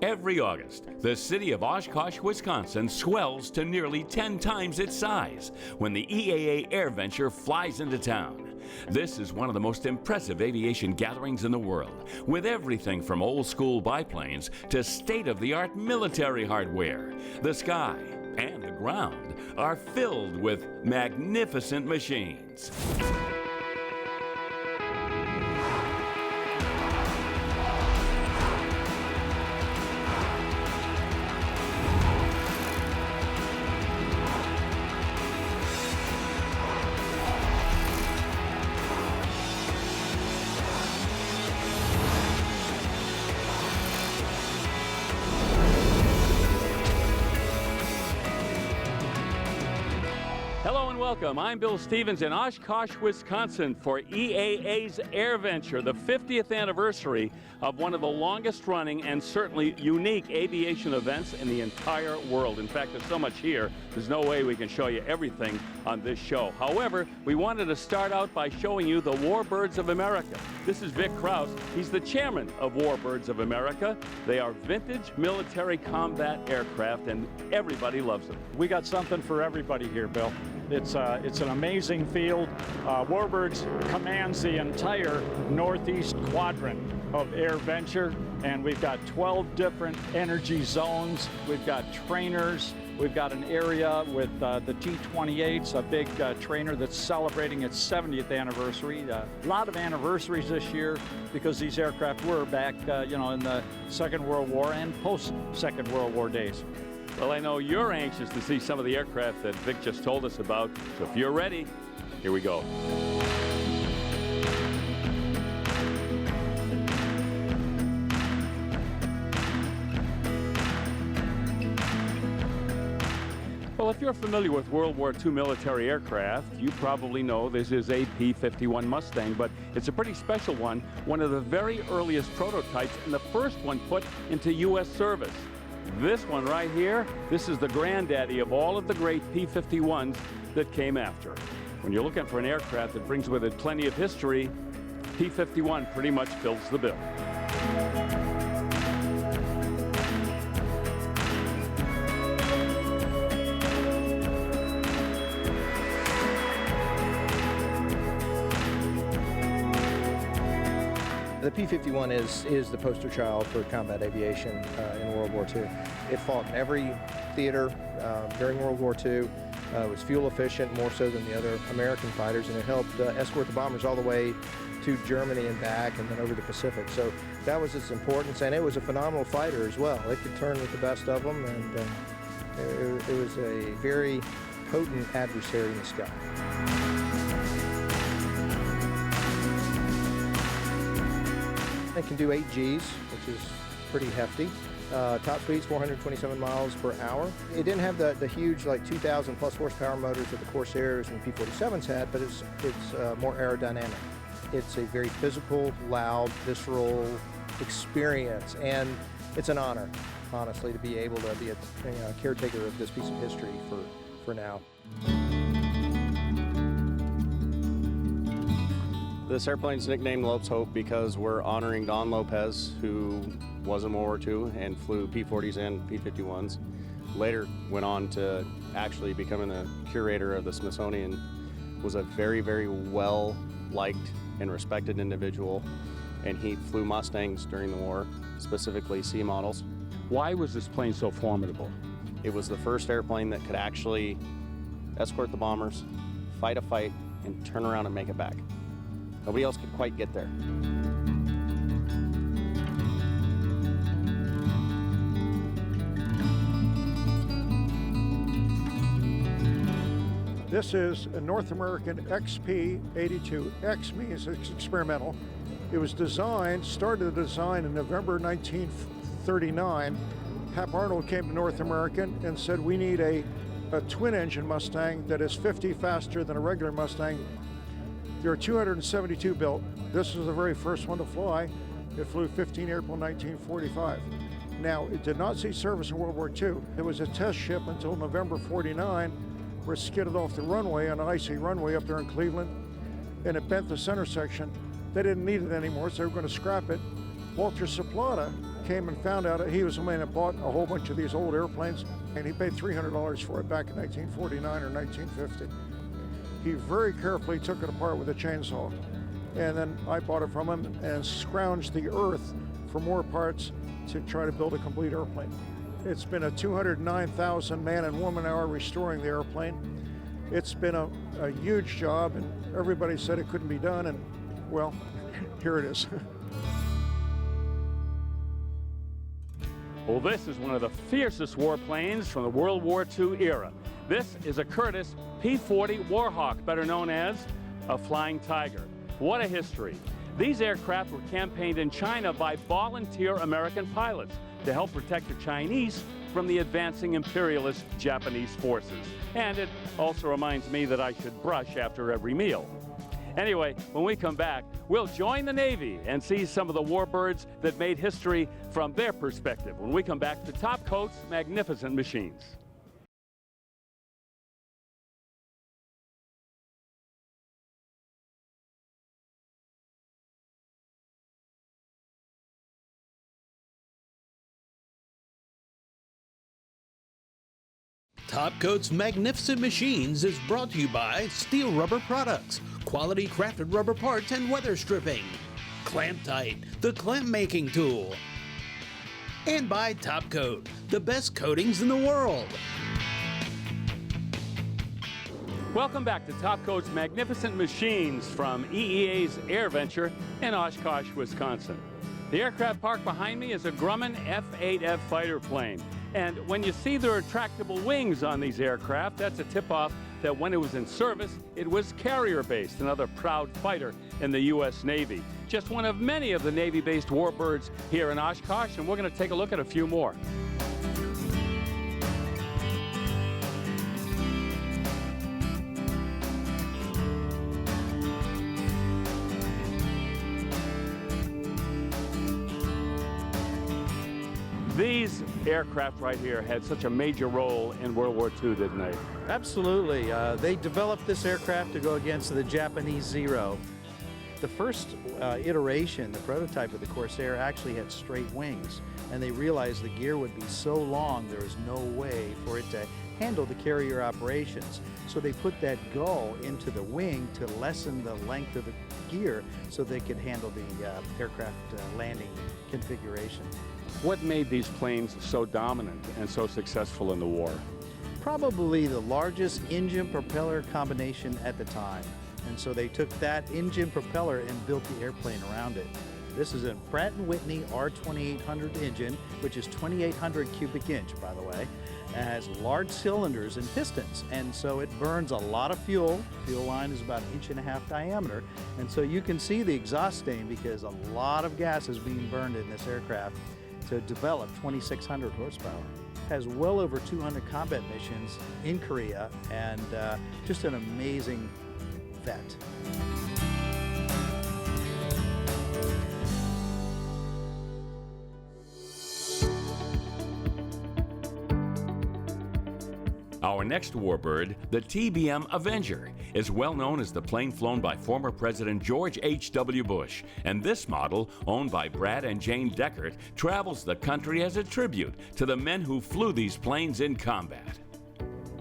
Every August, the city of Oshkosh, Wisconsin swells to nearly 10 times its size when the EAA Airventure flies into town. This is one of the most impressive aviation gatherings in the world, with everything from old-school biplanes to state-of-the-art military hardware. The sky and the ground are filled with magnificent machines. Hello and welcome. I'm Bill Stevens in Oshkosh, Wisconsin for EAA's Airventure, the 50th anniversary of one of the longest running and certainly unique aviation events in the entire world. In fact, there's so much here, there's no way we can show you everything on this show. However, we wanted to start out by showing you the Warbirds of America. This is Vic Krause. He's the chairman of Warbirds of America. They are vintage military combat aircraft and everybody loves them. We got something for everybody here, Bill. It's an amazing field. Warbirds commands the entire northeast quadrant of Airventure, and we've got 12 different energy zones. We've got trainers. We've got an area with the T-28s, a big trainer that's celebrating its 70th anniversary. A lot of anniversaries this year because these aircraft were back, in the Second World War and post-Second World War days. Well, I know you're anxious to see some of the aircraft that Vic just told us about, so if you're ready, here we go. Well, if you're familiar with World War II military aircraft, you probably know this is a P-51 Mustang, but it's a pretty special one of the very earliest prototypes and the first one put into U.S. service. This one right here, this is the granddaddy of all of the great P-51s that came after. When you're looking for an aircraft that brings with it plenty of history, P-51 pretty much fills the bill. The P-51 is the poster child for combat aviation in World War II. It fought in every theater during World War II. It was fuel efficient, more so than the other American fighters, and it helped escort the bombers all the way to Germany and back and then over the Pacific. So that was its importance, and it was a phenomenal fighter as well. It could turn with the best of them, and it was a very potent adversary in the sky. It can do 8 Gs, which is pretty hefty. Top speed's 427 miles per hour. It didn't have the huge, like 2,000 plus horsepower motors that the Corsairs and the P-47s had, but it's more aerodynamic. It's a very physical, loud, visceral experience, and it's an honor, honestly, to be able to be a caretaker of this piece of history for now. This airplane's nicknamed Lopes Hope because we're honoring Don Lopez, who was in World War II and flew P-40s and P-51s. Later went on to actually becoming the curator of the Smithsonian. Was a very, very well-liked and respected individual, and he flew Mustangs during the war, specifically C models. Why was this plane so formidable? It was the first airplane that could actually escort the bombers, fight a fight, and turn around and make it back. Nobody else could quite get there. This is a North American XP-82. X means it's experimental. It was started the design in November 1939. Hap Arnold came to North American and said, we need a twin-engine Mustang that is 50 faster than a regular Mustang. There are 272 built. This was the very first one to fly. It flew 15 April 1945. Now, it did not see service in World War II. It was a test ship until November 49, where it skidded off the runway on an icy runway up there in Cleveland, and it bent the center section. They didn't need it anymore, so they were going to scrap it. Walter Saplata came and found out he was the man that bought a whole bunch of these old airplanes, and he paid $300 for it back in 1949 or 1950. He very carefully took it apart with a chainsaw, and then I bought it from him and scrounged the earth for more parts to try to build a complete airplane. It's been a 209,000 man and woman hour restoring the airplane. It's been a huge job, and everybody said it couldn't be done, and well, here it is. Well, this is one of the fiercest warplanes from the World War II era. This is a Curtiss P-40 Warhawk, better known as a Flying Tiger. What a history. These aircraft were campaigned in China by volunteer American pilots to help protect the Chinese from the advancing imperialist Japanese forces. And it also reminds me that I should brush after every meal. Anyway, when we come back, we'll join the Navy and see some of the warbirds that made history from their perspective when we come back to Top Coat's Magnificent Machines. Top Coat's Magnificent Machines is brought to you by Steel Rubber Products, quality crafted rubber parts and weather stripping, Clamp Tight, the clamp making tool, and by Top Coat, the best coatings in the world. Welcome back to Top Coat's Magnificent Machines from EAA's Airventure in Oshkosh, Wisconsin. The aircraft parked behind me is a Grumman F-8F fighter plane. And when you see the retractable wings on these aircraft, that's a tip-off that when it was in service, it was carrier-based, another proud fighter in the U.S. Navy. Just one of many of the Navy-based warbirds here in Oshkosh, and we're going to take a look at a few more. These aircraft right here had such a major role in World War II, didn't they? Absolutely. They developed this aircraft to go against the Japanese Zero. The first iteration, the prototype of the Corsair, actually had straight wings, and they realized the gear would be so long there was no way for it to handle the carrier operations. So they put that gull into the wing to lessen the length of the gear so they could handle the aircraft landing configuration. What made these planes so dominant and so successful in the war? Probably the largest engine-propeller combination at the time. And so they took that engine propeller and built the airplane around it. This is a Pratt & Whitney R2800 engine, which is 2,800 cubic inch, by the way. It has large cylinders and pistons, and so it burns a lot of fuel. Fuel line is about 1.5 inch diameter, and so you can see the exhaust stain because a lot of gas is being burned in this aircraft to develop 2,600 horsepower. It has well over 200 combat missions in Korea, and just an amazing vet. Our next warbird, the TBM Avenger, is well known as the plane flown by former President George H.W. Bush, and this model, owned by Brad and Jane Deckert, travels the country as a tribute to the men who flew these planes in combat.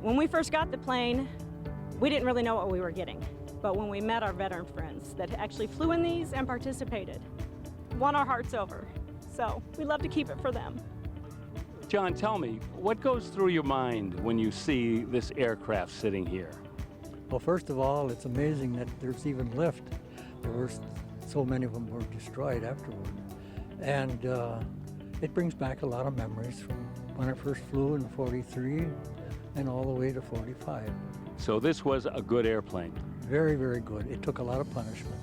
When we first got the plane, we didn't really know what we were getting, but when we met our veteran friends that actually flew in these and participated, won our hearts over. So we love to keep it for them. John, tell me, what goes through your mind when you see this aircraft sitting here? Well, first of all, it's amazing that there's even lift. So many of them were destroyed afterward. And it brings back a lot of memories from when I first flew in 43 and all the way to 45. So this was a good airplane. Very, very good. It took a lot of punishment.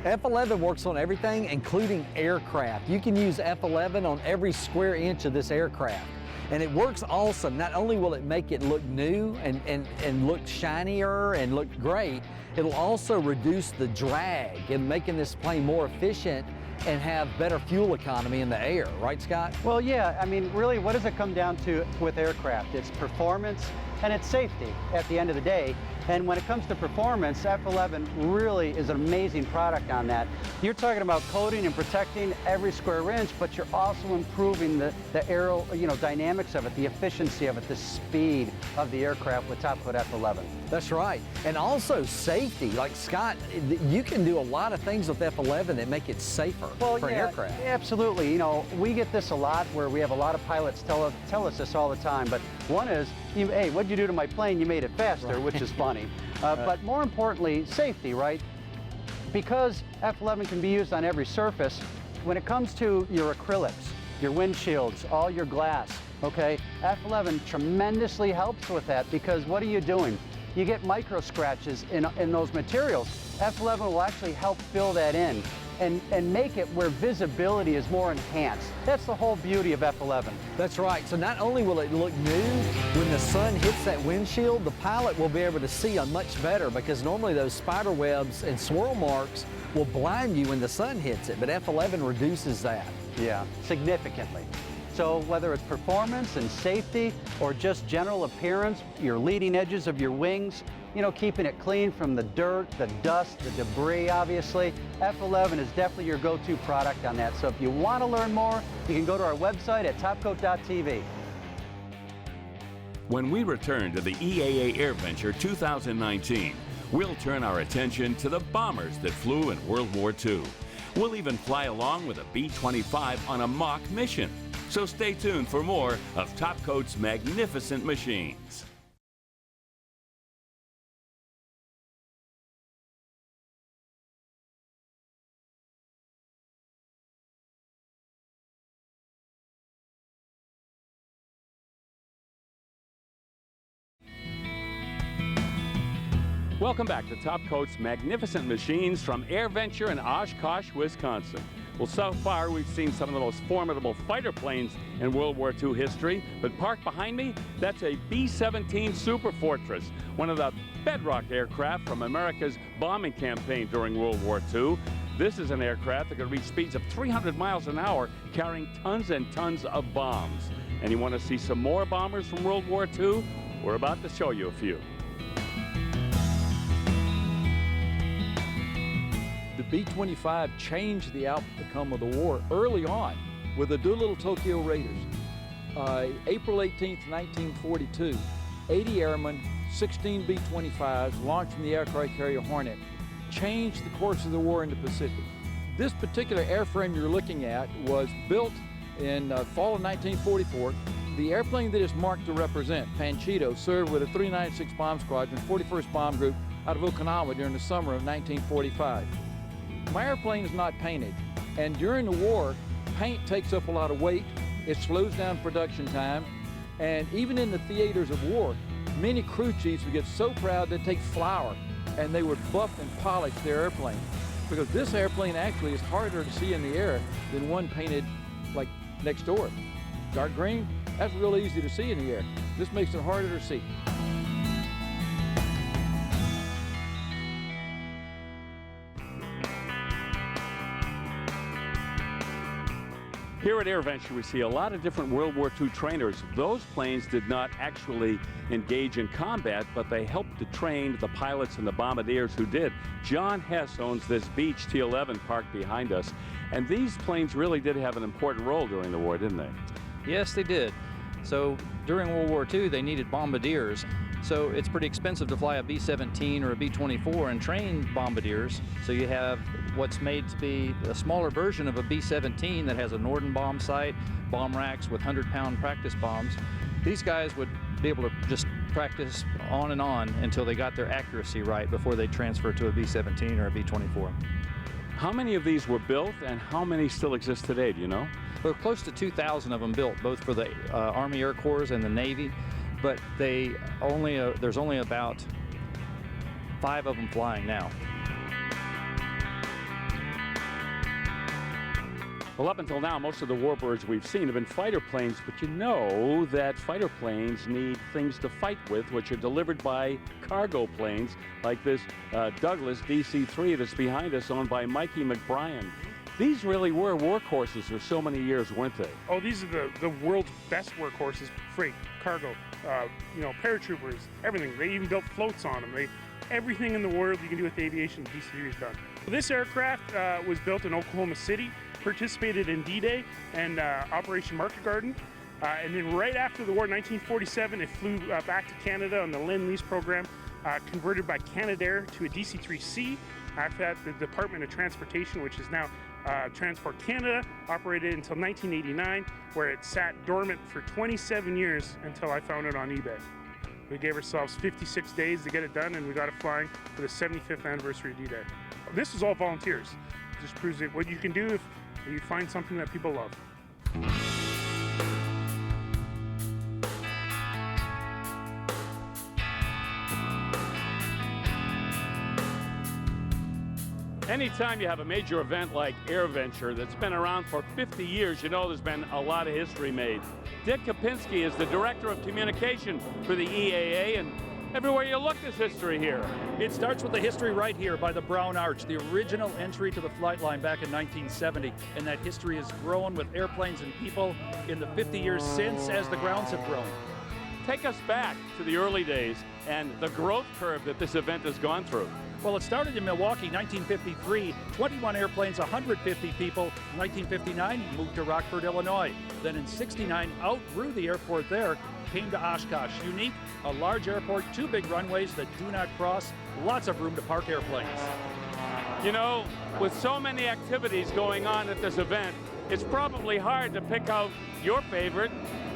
F-11 works on everything, including aircraft. You can use F-11 on every square inch of this aircraft. And it works awesome. Not only will it make it look new and look shinier and look great, it'll also reduce the drag in making this plane more efficient and have better fuel economy in the air. Right, Scott? Well, yeah. I mean, really, what does it come down to with aircraft? It's performance and it's safety at the end of the day. And when it comes to performance, F11 really is an amazing product on that. You're talking about coating and protecting every square inch, but you're also improving the aero, dynamics of it, the efficiency of it, the speed of the aircraft with Top Coat F11. That's right. And also safety. Like Scott, you can do a lot of things with F11 that make it safer for an aircraft. Absolutely. We get this a lot where we have a lot of pilots tell us this all the time. But one is, hey, what'd you do to my plane? You made it faster, which is funny. But more importantly, safety, right? Because F11 can be used on every surface, when it comes to your acrylics, your windshields, all your glass, okay, F11 tremendously helps with that, because what are you doing? You get micro scratches in those materials. F11 will actually help fill that in and make it where visibility is more enhanced. That's the whole beauty of F11. That's right. So not only will it look new, when the sun hits that windshield, the pilot will be able to see much better, because normally those spider webs and swirl marks will blind you when the sun hits it, but F11 reduces that. Yeah, significantly. So whether it's performance and safety or just general appearance, your leading edges of your wings, keeping it clean from the dirt, the dust, the debris, obviously, F11 is definitely your go-to product on that. So if you want to learn more, you can go to our website at topcoat.tv. When we return to the EAA Airventure 2019, we'll turn our attention to the bombers that flew in World War II. We'll even fly along with a B-25 on a mock mission. So stay tuned for more of Top Coat's magnificent machines. Welcome back to Top Coat's magnificent machines from Airventure in Oshkosh, Wisconsin. Well, so far we've seen some of the most formidable fighter planes in World War II history, but parked behind me, that's a B-17 Super Fortress, one of the bedrock aircraft from America's bombing campaign during World War II. This is an aircraft that could reach speeds of 300 miles an hour, carrying tons and tons of bombs. And you want to see some more bombers from World War II? We're about to show you a few. The B-25 changed the outcome of the war early on with the Doolittle Tokyo Raiders. April 18th, 1942, 80 airmen, 16 B-25s launched from the aircraft carrier Hornet, changed the course of the war in the Pacific. This particular airframe you're looking at was built in fall of 1944. The airplane that is marked to represent, Panchito, served with a 396 Bomb Squadron, 41st Bomb Group out of Okinawa during the summer of 1945. My airplane is not painted, and during the war, paint takes up a lot of weight, it slows down production time, and even in the theaters of war, many crew chiefs would get so proud they'd take flour and they would buff and polish their airplane, because this airplane actually is harder to see in the air than one painted like next door. Dark green, that's real easy to see in the air. This makes it harder to see. Here at Airventure, we see a lot of different World War II trainers. Those planes did not actually engage in combat, but they helped to train the pilots and the bombardiers who did. John Hess owns this Beech T-11 parked behind us, and these planes really did have an important role during the war, didn't they? Yes, they did. So during World War II, they needed bombardiers. So it's pretty expensive to fly a B-17 or a B-24 and train bombardiers. So you have what's made to be a smaller version of a B-17 that has a Norden bomb sight, bomb racks with 100-pound practice bombs. These guys would be able to just practice on and on until they got their accuracy right before they transfer to a B-17 or a B-24. How many of these were built and how many still exist today, do you know? There are close to 2,000 of them built, both for the Army Air Corps and the Navy, but there's only about 5 of them flying now. Well, up until now, most of the Warbirds we've seen have been fighter planes, but you know that fighter planes need things to fight with, which are delivered by cargo planes, like this Douglas DC-3 that's behind us, owned by Mikey McBrien. These really were workhorses for so many years, weren't they? Oh, these are the world's best workhorses, freight, cargo, paratroopers, everything. They even built floats on them. Everything in the world you can do with aviation, DC-3 is done. This aircraft was built in Oklahoma City, participated in D-Day and Operation Market Garden. And then right after the war, 1947, it flew back to Canada on the Lend-Lease program, converted by Canadair to a DC-3C. After that, the Department of Transportation, which is now Transport Canada, operated until 1989, where it sat dormant for 27 years until I found it on eBay. We gave ourselves 56 days to get it done, and we got it flying for the 75th anniversary of D-Day. This is all volunteers. It just proves what you can do if you find something that people love. Anytime you have a major event like Airventure that's been around for 50 years, you know there's been a lot of history made. Dick Kopinski is the Director of Communication for the EAA, and everywhere you look, there's history here. It starts with the history right here by the Brown Arch, the original entry to the flight line back in 1970. And that history has grown with airplanes and people in the 50 years since as the grounds have grown. Take us back to the early days and the growth curve that this event has gone through. Well, it started in Milwaukee, 1953, 21 airplanes, 150 people. In 1959, moved to Rockford, Illinois. Then in 69, outgrew the airport there, came to Oshkosh. Unique, a large airport, 2 big runways that do not cross, lots of room to park airplanes. You know, with so many activities going on at this event, it's probably hard to pick out your favorite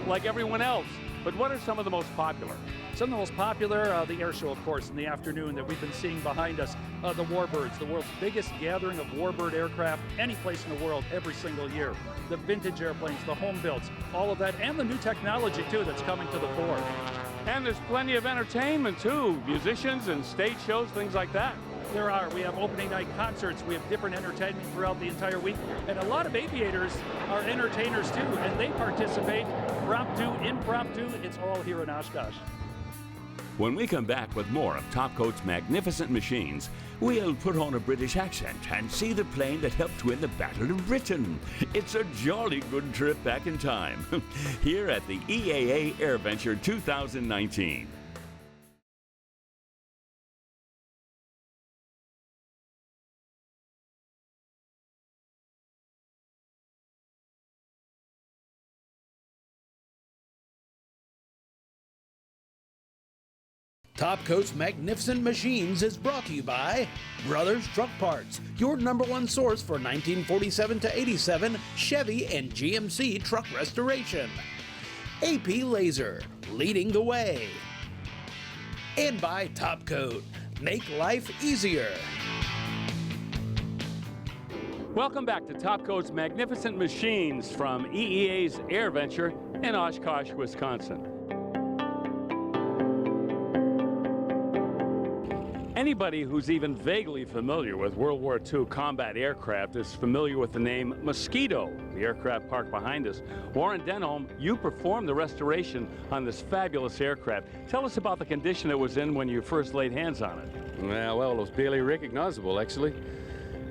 like everyone else. But what are some of the most popular? Some of the most popular, the air show, of course, in the afternoon that we've been seeing behind us. The Warbirds, the world's biggest gathering of warbird aircraft any place in the world every single year. The vintage airplanes, the home builds, all of that, and the new technology, too, that's coming to the fore. And there's plenty of entertainment, too. Musicians and stage shows, things like that. There are. We have opening night concerts. We have different entertainment throughout the entire week. And a lot of aviators are entertainers, too, and they participate. Impromptu, impromptu, it's all here in Oshkosh. When we come back with more of Topcoat's magnificent machines, we'll put on a British accent and see the plane that helped win the Battle of Britain. It's a jolly good trip back in time, here at the EAA Airventure 2019. Topcoat's Magnificent Machines is brought to you by Brothers Truck Parts, your #1 source for 1947 to 87 Chevy and GMC truck restoration. AP Laser, leading the way. And by Topcoat, make life easier. Welcome back to Topcoat's Magnificent Machines from EEA's Airventure in Oshkosh, Wisconsin. Anybody who's even vaguely familiar with World War II combat aircraft is familiar with the name Mosquito, the aircraft parked behind us. Warren Denholm, you performed the restoration on this fabulous aircraft. Tell us about the condition it was in when you first laid hands on it. Well, it was barely recognizable, actually.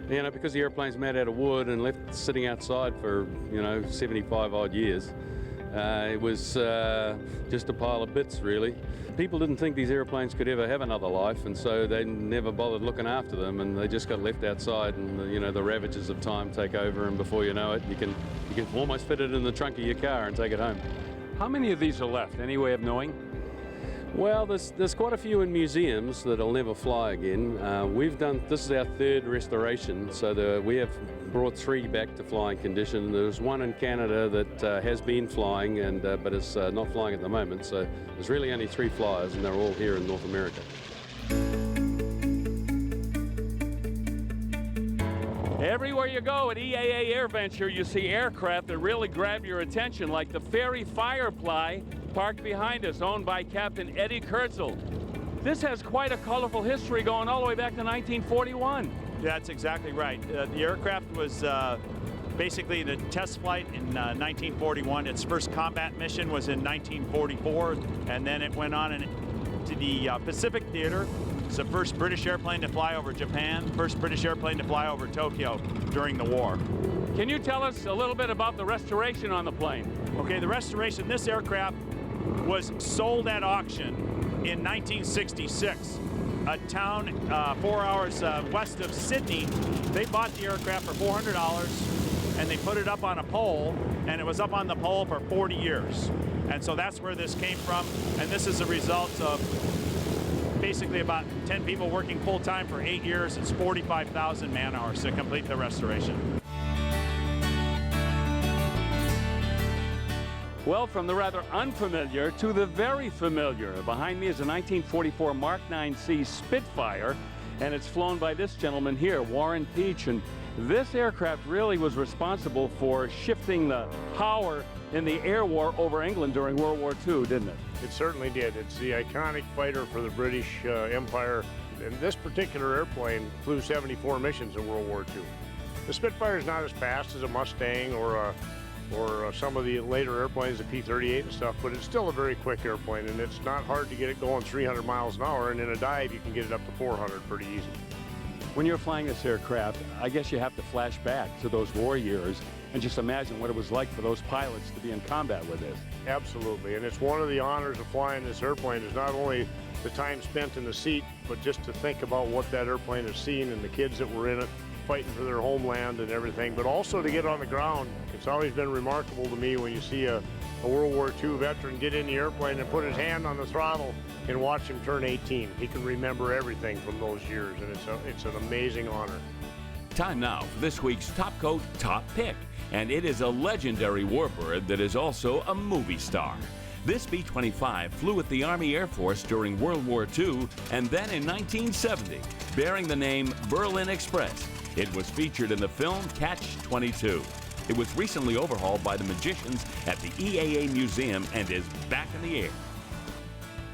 You know, because the airplane's made out of wood and left sitting outside for, 75 odd years. It was just a pile of bits, really. People didn't think these airplanes could ever have another life, and so they never bothered looking after them, and they just got left outside, and the ravages of time take over, and before you know it, you can almost fit it in the trunk of your car and take it home. How many of these are left? Any way of knowing? Well, there's quite a few in museums that'll never fly again. This is our 3rd restoration, so we have brought 3 back to flying condition. There's one in Canada that has been flying, but is not flying at the moment, so there's really only 3 flyers, and they're all here in North America. Everywhere you go at EAA Airventure, you see aircraft that really grab your attention, like the Fairey Firefly parked behind us, owned by Captain Eddie Kurtzel. This has quite a colorful history going all the way back to 1941. That's exactly right. The aircraft was basically the test flight in 1941. Its first combat mission was in 1944, and then it went on to the Pacific Theater, It's the first British airplane to fly over Japan, first British airplane to fly over Tokyo during the war. Can you tell us a little bit about the restoration on the plane? Okay, the restoration, this aircraft was sold at auction in 1966. A town 4 hours west of Sydney, they bought the aircraft for $400 and they put it up on a pole, and it was up on the pole for 40 years. And so that's where this came from, and this is a result of basically about 10 people working full-time for 8 years. It's 45,000 man-hours to complete the restoration. Well, from the rather unfamiliar to the very familiar. Behind me is a 1944 Mark 9C Spitfire, and it's flown by this gentleman here, Warren Peach. And this aircraft really was responsible for shifting the power in the air war over England during World War II, didn't it? It certainly did. It's the iconic fighter for the British Empire. And this particular airplane flew 74 missions in World War II. The Spitfire is not as fast as a Mustang or some of the later airplanes, the P-38 and stuff, but it's still a very quick airplane, and it's not hard to get it going 300 miles an hour, and in a dive you can get it up to 400 pretty easy. When you're flying this aircraft, I guess you have to flash back to those war years and just imagine what it was like for those pilots to be in combat with this. Absolutely, and it's one of the honors of flying this airplane is not only the time spent in the seat, but just to think about what that airplane has seen and the kids that were in it, fighting for their homeland and everything, but also to get on the ground. It's always been remarkable to me when you see a World War II veteran get in the airplane and put his hand on the throttle and watch him turn 18. He can remember everything from those years, and it's an amazing honor. Time now for this week's Top Coat Top Pick, and it is a legendary warbird that is also a movie star. This B-25 flew with the Army Air Force during World War II and then in 1970, bearing the name Berlin Express. It was featured in the film Catch-22. It was recently overhauled by the magicians at the EAA Museum and is back in the air.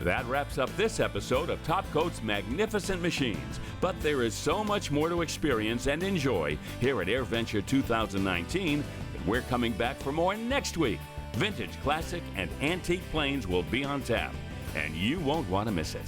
That wraps up this episode of Top Coat's Magnificent Machines, but there is so much more to experience and enjoy here at Airventure 2019, and we're coming back for more next week. Vintage, classic, and antique planes will be on tap, and you won't want to miss it.